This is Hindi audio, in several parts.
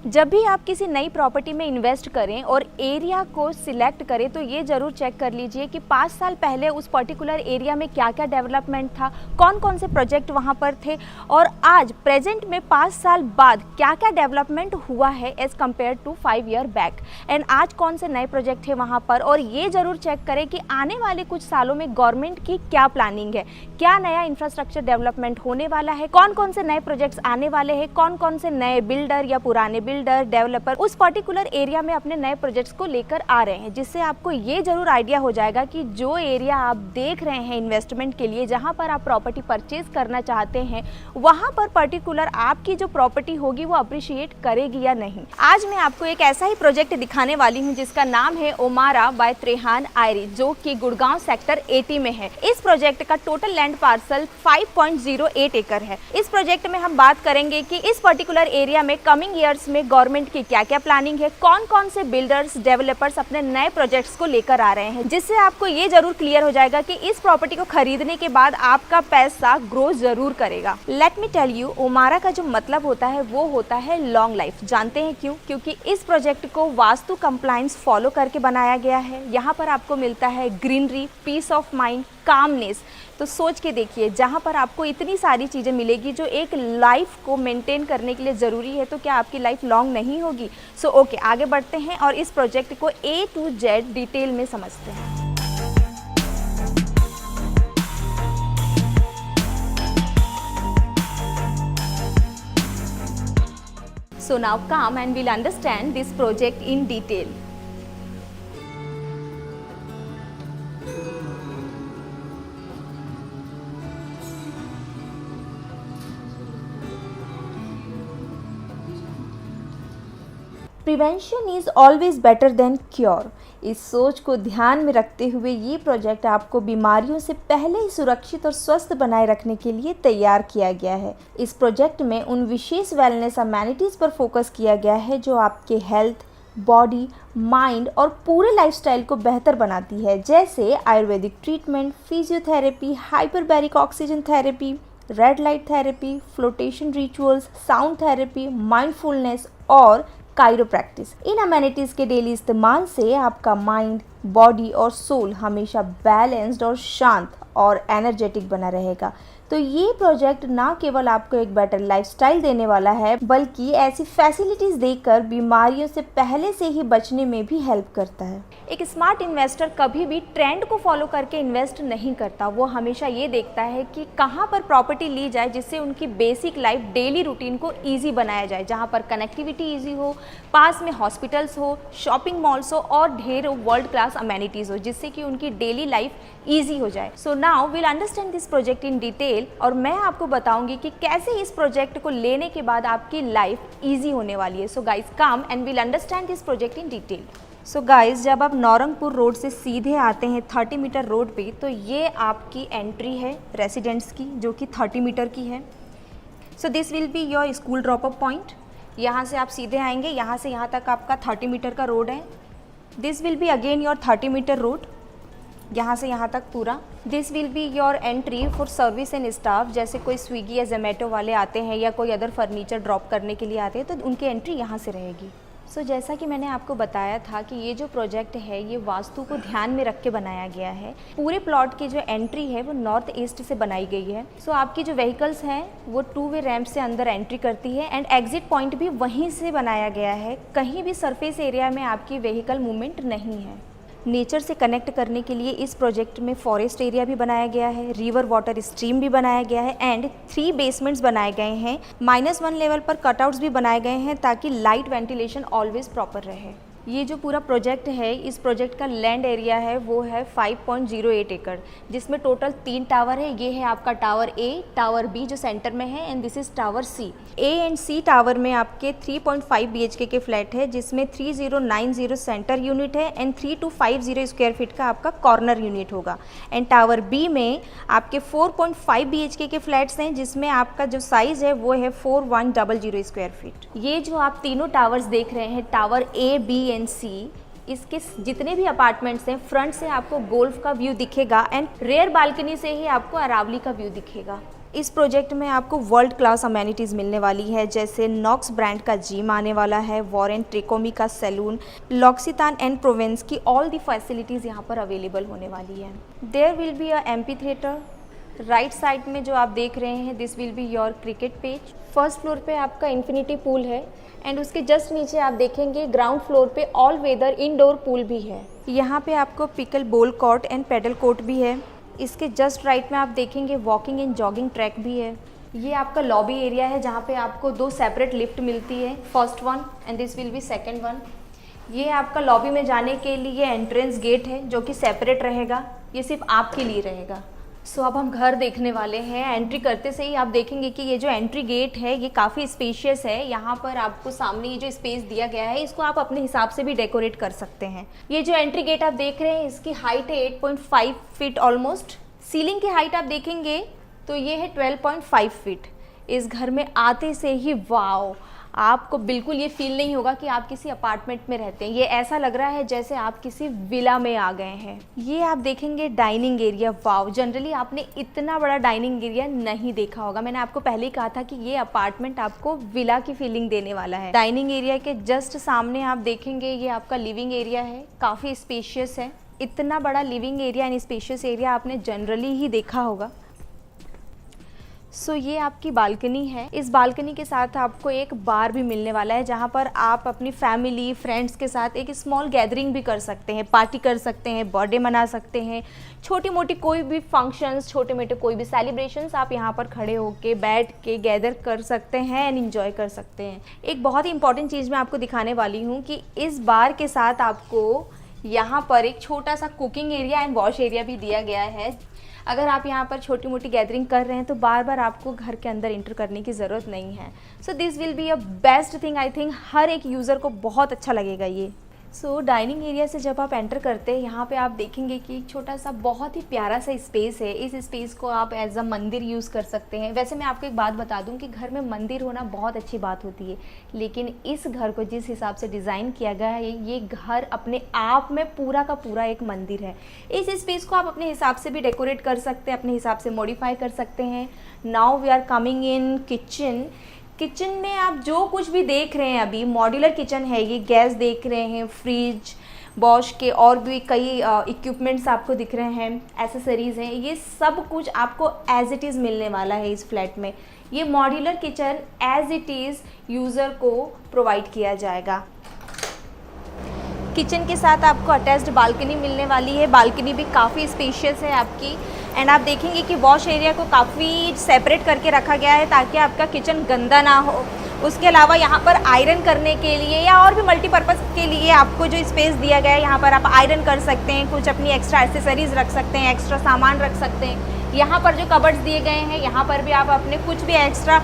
जब भी आप किसी नई प्रॉपर्टी में इन्वेस्ट करें और एरिया को सिलेक्ट करें तो ये ज़रूर चेक कर लीजिए कि 5 साल पहले उस पर्टिकुलर एरिया में क्या क्या डेवलपमेंट था, कौन कौन से प्रोजेक्ट वहाँ पर थे और आज प्रेजेंट में 5 साल बाद क्या क्या डेवलपमेंट हुआ है as compare to 5 year back, and आज कौन से नए प्रोजेक्ट है वहाँ पर। और ये ज़रूर चेक करें कि आने वाले कुछ सालों में गवर्नमेंट की क्या प्लानिंग है, क्या नया इंफ्रास्ट्रक्चर डेवलपमेंट होने वाला है, कौन कौन से नए प्रोजेक्ट्स आने वाले हैं, कौन कौन से नए बिल्डर या पुराने बिल्डर डेवलपर उस पर्टिकुलर एरिया में अपने नए प्रोजेक्ट्स को लेकर आ रहे हैं, जिससे आपको ये जरूर आइडिया हो जाएगा कि जो एरिया आप देख रहे हैं इन्वेस्टमेंट के लिए, जहां पर आप प्रॉपर्टी परचेज करना चाहते हैं, वहां पर पर्टिकुलर आपकी जो प्रॉपर्टी होगी वो अप्रिशिएट करेगी या नहीं। आज मैं आपको एक ऐसा ही प्रोजेक्ट दिखाने वाली हूं जिसका नाम है ओमारा बाय त्रेहान आयरी, जो कि गुड़गांव सेक्टर 80 में है। इस प्रोजेक्ट का टोटल लैंड पार्सल 5.08 एकड़ है। इस प्रोजेक्ट में हम बात करेंगे कि इस पर्टिकुलर एरिया में कमिंग ईयर्स में गवर्नमेंट की क्या क्या प्लानिंग है, कौन कौन से बिल्डर्स डेवलपर्स अपने नए प्रोजेक्ट्स को लेकर आ रहे हैं, जिससे आपको ये जरूर क्लियर हो जाएगा कि इस प्रॉपर्टी को खरीदने के बाद आपका पैसा ग्रो जरूर करेगा। लेट मी टेल यू, ओमारा का जो मतलब होता है वो होता है लॉन्ग लाइफ। जानते हैं क्यों? क्योंकि इस प्रोजेक्ट को वास्तु कंप्लायंस फॉलो करके बनाया गया है। यहाँ पर आपको मिलता है greenery, peace of mind, calmness. तो सोच के देखिए, जहाँ पर आपको इतनी सारी चीज़ें मिलेगी जो एक लाइफ को मेंटेन करने के लिए ज़रूरी है, तो क्या आपकी लाइफ लॉन्ग नहीं होगी? सो ओके, आगे बढ़ते हैं और इस प्रोजेक्ट को A to Z डिटेल में समझते हैं। So now come and we'll understand this project in detail. Prevention is always better than cure. इस सोच को ध्यान में रखते हुए ये प्रोजेक्ट आपको बीमारियों से पहले ही सुरक्षित और स्वस्थ बनाए रखने के लिए तैयार किया गया है। इस प्रोजेक्ट में उन विशेष वेलनेस अमेनिटीज़ पर फोकस किया गया है जो आपके हेल्थ, बॉडी, माइंड और पूरे लाइफस्टाइल को बेहतर बनाती है, जैसे Ayurvedic treatment, physiotherapy, hyperbaric oxygen therapy, red light therapy, flotation rituals, sound therapy, mindfulness और कायरोप्रैक्टिस। इन अमेनिटीज़ के डेली इस्तेमाल से आपका माइंड, बॉडी और सोल हमेशा बैलेंस्ड और शांत और एनर्जेटिक बना रहेगा। तो ये प्रोजेक्ट ना केवल आपको एक बेटर लाइफस्टाइल देने वाला है, बल्कि ऐसी फैसिलिटीज़ देकर बीमारियों से पहले से ही बचने में भी हेल्प करता है। एक स्मार्ट इन्वेस्टर कभी भी ट्रेंड को फॉलो करके इन्वेस्ट नहीं करता। वो हमेशा ये देखता है कि कहाँ पर प्रॉपर्टी ली जाए जिससे उनकी बेसिक लाइफ, डेली रूटीन को ईजी बनाया जाए, जहाँ पर कनेक्टिविटी ईजी हो, पास में हॉस्पिटल्स हो, शॉपिंग मॉल्स हो और ढेरों वर्ल्ड क्लास अमेनिटीज़ हो, जिससे कि उनकी डेली लाइफ ईजी हो जाए। So now we'll understand this project in detail और मैं आपको बताऊंगी कि कैसे इस प्रोजेक्ट को लेने के बाद आपकी लाइफ ईजी होने वाली है। So guys come and we'll understand this project in detail. So guys, जब आप नौरंगपुर रोड से सीधे आते हैं 30 मीटर रोड पे, तो ये आपकी एंट्री है रेसिडेंट्स की, जो कि 30 मीटर की है। So this will be your school drop up point. यहाँ से आप सीधे आएंगे, यहाँ से यहाँ तक आपका 30 मीटर का रोड है। This will be again your 30 metre road, यहाँ से यहाँ तक पूरा। This will be your entry for service and staff, जैसे कोई स्विगी या जोमेटो वाले आते हैं या कोई अदर फर्नीचर ड्रॉप करने के लिए आते हैं, तो उनकी एंट्री यहाँ से रहेगी। सो जैसा कि मैंने आपको बताया था कि ये जो प्रोजेक्ट है ये वास्तु को ध्यान में रख के बनाया गया है। पूरे प्लॉट की जो एंट्री है वो नॉर्थ ईस्ट से बनाई गई है। सो आपकी जो व्हीकल्स हैं वो 2 वे रैंप से अंदर एंट्री करती है एंड एग्जिट पॉइंट भी वहीं से बनाया गया है। कहीं भी सरफेस एरिया में आपकी व्हीकल मूवमेंट नहीं है। नेचर से कनेक्ट करने के लिए इस प्रोजेक्ट में फॉरेस्ट एरिया भी बनाया गया है, रिवर वाटर स्ट्रीम भी बनाया गया है एंड 3 बेसमेंट्स बनाए गए हैं। -1 लेवल पर कटआउट्स भी बनाए गए हैं ताकि लाइट वेंटिलेशन ऑलवेज प्रॉपर रहे। ये जो पूरा प्रोजेक्ट है, इस प्रोजेक्ट का लैंड एरिया है वो है 5.08 एकड़, जिसमें टोटल 3 टावर है। ये है आपका टावर A, टावर B जो सेंटर में है and this is tower C। A and C tower में आपके 3.5 BHK के फ्लैट है, जिसमें 3090 सेंटर यूनिट है एंड 3250 स्क्वायर फीट का आपका कॉर्नर यूनिट होगा। एंड टावर B में आपके 4.5 BHK के फ्लैट्स हैं, जिसमें आपका जो साइज़ है वो है 4100 स्क्वायर फीट। ये जो आप तीनों टावर्स देख रहे हैं, tower A, B and C, इसके जितने भी अपार्टमेंट्स हैं, फ्रंट से आपको गोल्फ का व्यू दिखेगा एंड रेयर बालकनी से ही आपको अरावली का व्यू दिखेगा। इस प्रोजेक्ट में आपको वर्ल्ड क्लास अमेनिटीज़ मिलने वाली है, जैसे नॉक्स ब्रांड का जिम आने वाला है, वॉरेन ट्रिकोमी का सैलून, लॉक्सितान एंड प्रोवेंस की ऑल दी फैसिलिटीज़ यहाँ पर अवेलेबल होने वाली है। There will be a amphitheatre. Right side में जो आप देख रहे हैं, this will be your cricket pitch. First floor पे आपका इन्फिनिटी पूल है एंड उसके जस्ट नीचे आप देखेंगे ग्राउंड फ्लोर पे ऑल वेदर इंडोर पूल भी है। यहाँ पे आपको pickleball court and padel court भी है। इसके जस्ट राइट में आप देखेंगे वॉकिंग एंड जॉगिंग ट्रैक भी है। ये आपका लॉबी एरिया है जहाँ पे आपको 2 सेपरेट लिफ्ट मिलती है, first one and this will B second one. ये आपका लॉबी में जाने के लिए एंट्रेंस गेट है जो कि सेपरेट रहेगा, ये सिर्फ आपके लिए रहेगा। सो अब हम घर देखने वाले हैं। एंट्री करते से ही आप देखेंगे कि ये जो एंट्री गेट है ये काफ़ी स्पेशियस है। यहाँ पर आपको सामने ये जो स्पेस दिया गया है इसको आप अपने हिसाब से भी डेकोरेट कर सकते हैं। ये जो एंट्री गेट आप देख रहे हैं इसकी हाइट है 8.5 फीट ऑलमोस्ट। सीलिंग की हाइट आप देखेंगे तो ये है 12.5 फीट। इस घर में आते से ही वाओ, आपको बिल्कुल ये फील नहीं होगा कि आप किसी अपार्टमेंट में रहते हैं। ये ऐसा लग रहा है जैसे आप किसी विला में आ गए हैं। ये आप देखेंगे डाइनिंग एरिया, वाओ, जनरली आपने इतना बड़ा डाइनिंग एरिया नहीं देखा होगा। मैंने आपको पहले ही कहा था कि ये अपार्टमेंट आपको विला की फीलिंग देने वाला है। डाइनिंग एरिया के जस्ट सामने आप देखेंगे ये आपका लिविंग एरिया है, काफ़ी स्पेशियस है। इतना बड़ा living area and spacious area आपने जनरली ही देखा होगा। सो ये आपकी बालकनी है। इस बालकनी के साथ आपको एक बार भी मिलने वाला है जहाँ पर आप अपनी फैमिली फ्रेंड्स के साथ एक स्मॉल गैदरिंग भी कर सकते हैं, पार्टी कर सकते हैं, बर्थडे मना सकते हैं, छोटी मोटी कोई भी फंक्शंस, छोटे मोटे कोई भी सेलिब्रेशंस आप यहाँ पर खड़े होके बैठ के गैदर कर सकते हैं एंड एंजॉय कर सकते हैं। एक बहुत ही इंपॉर्टेंट चीज़ मैं आपको दिखाने वाली हूँ कि इस बार के साथ आपको यहाँ पर एक छोटा सा cooking area and wash area भी दिया गया है। अगर आप यहाँ पर छोटी मोटी गैदरिंग कर रहे हैं तो बार बार आपको घर के अंदर इंटर करने की ज़रूरत नहीं है। So this will be a best thing, I think हर एक यूज़र को बहुत अच्छा लगेगा ये। सो डाइनिंग एरिया से जब आप एंटर करते हैं यहाँ पे आप देखेंगे कि एक छोटा सा बहुत ही प्यारा सा स्पेस है। इस स्पेस को आप एज अ मंदिर यूज़ कर सकते हैं। वैसे मैं आपको एक बात बता दूं कि घर में मंदिर होना बहुत अच्छी बात होती है, लेकिन इस घर को जिस हिसाब से डिज़ाइन किया गया है ये घर अपने आप में पूरा का पूरा एक मंदिर है। इस स्पेस को आप अपने हिसाब से भी डेकोरेट कर सकते हैं, अपने हिसाब से मॉडिफाई कर सकते हैं। Now we are coming in kitchen. Kitchen में आप जो कुछ भी देख रहे हैं अभी मॉड्यूलर किचन है। ये गैस देख रहे हैं, फ्रिज, बॉश के और भी कई इक्विपमेंट्स आपको दिख रहे हैं, एसेसरीज़ हैं, ये सब कुछ आपको एज इट इज़ मिलने वाला है इस फ्लैट में। ये modular kitchen as it is user को प्रोवाइड किया जाएगा। किचन के साथ आपको अटैच्ड बालकनी मिलने वाली है। बालकनी भी काफ़ी स्पेशियस है आपकी एंड आप देखेंगे कि वॉश एरिया को काफ़ी सेपरेट करके रखा गया है ताकि आपका किचन गंदा ना हो। उसके अलावा यहाँ पर आयरन करने के लिए या और भी मल्टीपर्पज़ के लिए आपको जो स्पेस दिया गया है यहाँ पर आप आयरन कर सकते हैं, कुछ अपनी एक्स्ट्रा एसेसरीज़ रख सकते हैं, एक्स्ट्रा सामान रख सकते हैं। यहाँ पर जो कबर्ड्स दिए गए हैं यहाँ पर भी आप अपने कुछ भी एक्स्ट्रा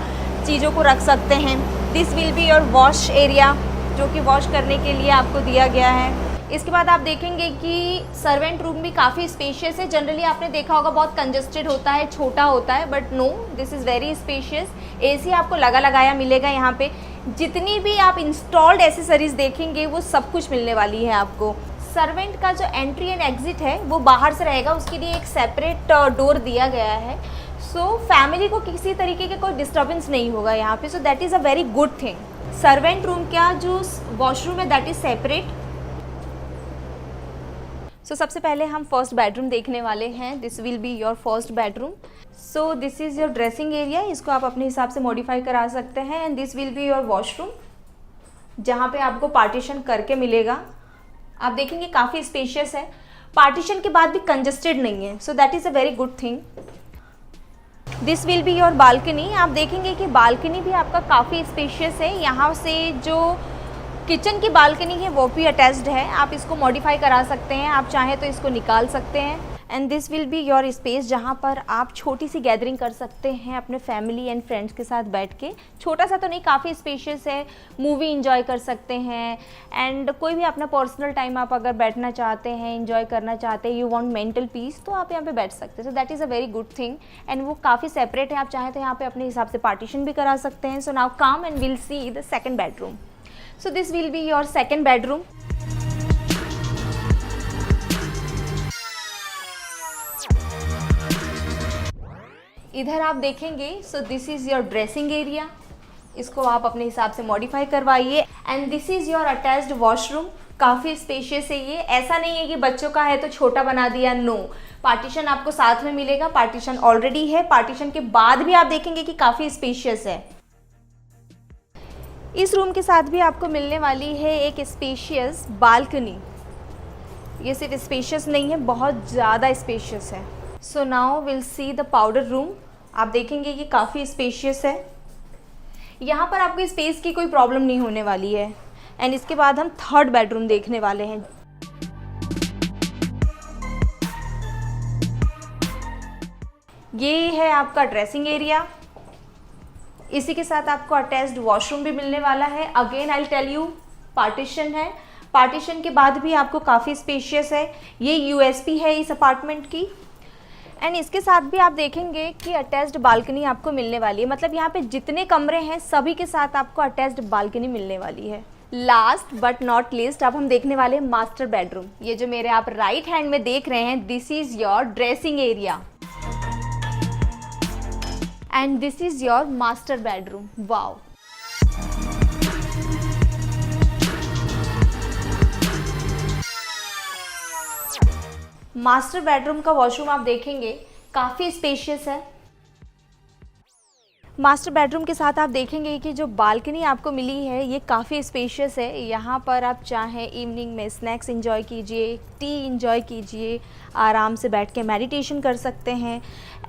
चीज़ों को रख सकते हैं। This will be your wash area जो कि वॉश करने के लिए आपको दिया गया है। इसके बाद आप देखेंगे कि सर्वेंट रूम भी काफ़ी स्पेशियस है। जनरली आपने देखा होगा बहुत कंजस्टेड होता है, छोटा होता है, but no, this is very spacious. AC आपको लगाया मिलेगा यहाँ पे। जितनी भी आप इंस्टॉल्ड एसेसरीज़ देखेंगे वो सब कुछ मिलने वाली है आपको। सर्वेंट का जो एंट्री एंड एग्जिट है वो बाहर से रहेगा, उसके लिए एक सेपरेट डोर दिया गया है। सो फैमिली को किसी तरीके के कोई डिस्टर्बेंस नहीं होगा यहाँ पे। So that is a very good thing. Servant room का जो वॉशरूम है दैट इज़ सेपरेट। सो सबसे पहले हम फर्स्ट बेडरूम देखने वाले हैं। This will be your first bedroom. So this is your dressing area, इसको आप अपने हिसाब से मॉडिफाई करा सकते हैं। And this will be your washroom जहाँ पे आपको पार्टीशन करके मिलेगा। आप देखेंगे काफ़ी स्पेशियस है, पार्टीशन के बाद भी कंजस्टेड नहीं है। So that is a very good thing. This will be your balcony. आप देखेंगे कि बालकनी भी आपका काफ़ी स्पेशियस है। यहाँ से जो किचन की बालकनी है वो भी अटैच्ड है, आप इसको मॉडिफाई करा सकते हैं, आप चाहें तो इसको निकाल सकते हैं। And this will be your space जहाँ पर आप छोटी सी गैदरिंग कर सकते हैं अपने फैमिली एंड फ्रेंड्स के साथ बैठ के। छोटा सा तो नहीं, काफ़ी स्पेशियस है, मूवी इंजॉय कर सकते हैं। एंड कोई भी अपना पर्सनल टाइम आप अगर बैठना चाहते हैं, इंजॉय करना चाहते हैं, यू वांट मेंटल पीस, तो आप यहाँ पे बैठ सकते हैं। So that is a very good thing. And वो काफ़ी सेपरेट है, आप चाहें तो यहाँ पे अपने हिसाब से पार्टीशन भी करा सकते हैं। So now come and will see the second bedroom. So this will be your second bedroom. इधर आप देखेंगे, so this is your dressing area, इसको आप अपने हिसाब से मॉडिफाई करवाइए। And this is your attached washroom, काफ़ी स्पेशियस है ये, ऐसा नहीं है कि बच्चों का है तो छोटा बना दिया, नो, पार्टीशन आपको साथ में मिलेगा, पार्टीशन ऑलरेडी है, पार्टीशन के बाद भी आप देखेंगे कि काफ़ी स्पेशियस है। इस रूम के साथ भी आपको मिलने वाली है एक स्पेशियस बालकनी, ये सिर्फ स्पेशियस नहीं है, बहुत ज़्यादा स्पेशियस है। So now will see the powder room, आप देखेंगे कि काफ़ी स्पेशियस है, यहाँ पर आपको स्पेस की कोई प्रॉब्लम नहीं होने वाली है। एंड इसके बाद हम थर्ड बेडरूम देखने वाले हैं। ये है आपका ड्रेसिंग एरिया, इसी के साथ आपको अटैच्ड वॉशरूम भी मिलने वाला है। Again I will tell you, partition है, पार्टीशन के बाद भी आपको काफ़ी स्पेशियस है, ये यूएसपी है इस अपार्टमेंट की। एंड इसके साथ भी आप देखेंगे कि अटैच्ड बालकनी आपको मिलने वाली है, मतलब यहाँ पे जितने कमरे हैं सभी के साथ आपको अटैच्ड बालकनी मिलने वाली है। लास्ट बट नॉट लीस्ट अब हम देखने वाले हैं मास्टर बेडरूम। ये जो मेरे आप राइट हैंड में देख रहे हैं, this is your dressing area and this is your master bedroom. Wow, master bedroom का वॉशरूम आप देखेंगे काफ़ी स्पेशियस है। मास्टर बेडरूम के साथ आप देखेंगे कि जो बालकनी आपको मिली है ये काफ़ी स्पेशियस है। यहाँ पर आप चाहें इवनिंग में स्नैक्स एंजॉय कीजिए, टी एंजॉय कीजिए, आराम से बैठ के मेडिटेशन कर सकते हैं।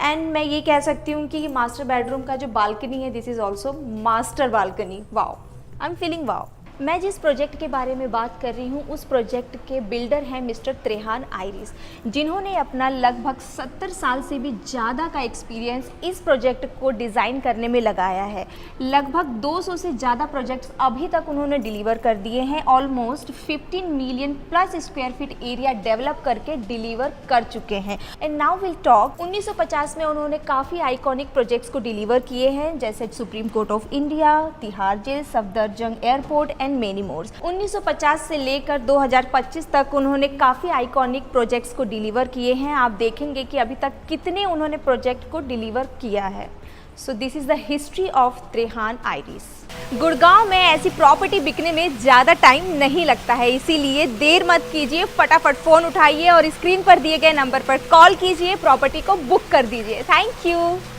एंड मैं ये कह सकती हूँ कि मास्टर बेडरूम का जो बालकनी है, this is also master balcony. Wow, I am feeling wow. मैं जिस प्रोजेक्ट के बारे में बात कर रही हूँ उस प्रोजेक्ट के बिल्डर हैं मिस्टर त्रेहान आइरिस, जिन्होंने अपना लगभग 70 साल से भी ज़्यादा का एक्सपीरियंस इस प्रोजेक्ट को डिज़ाइन करने में लगाया है। लगभग 200 से ज़्यादा प्रोजेक्ट्स अभी तक उन्होंने डिलीवर कर दिए हैं। Almost 15 million plus square feet area develop करके डिलीवर कर चुके हैं। एंड नाउ विल टॉक, 1950 में उन्होंने काफ़ी आइकॉनिक प्रोजेक्ट्स को डिलीवर किए हैं, जैसे supreme court of India, Tihar jail, Safdarjung airport and many mores. 1950 से लेकर 2025 तक उन्होंने काफ़ी आइकॉनिक प्रोजेक्ट्स को डिलीवर किए हैं। आप देखेंगे कि अभी तक कितने उन्होंने प्रोजेक्ट को डिलीवर किया है। So this is the history of Trehan iris. Gurgaon में ऐसी प्रॉपर्टी बिकने में ज़्यादा टाइम नहीं लगता है, इसीलिए देर मत कीजिए, फटाफट फ़ोन उठाइए और स्क्रीन पर दिए गए नंबर पर कॉल कीजिए, प्रॉपर्टी को बुक कर दीजिए। Thank you.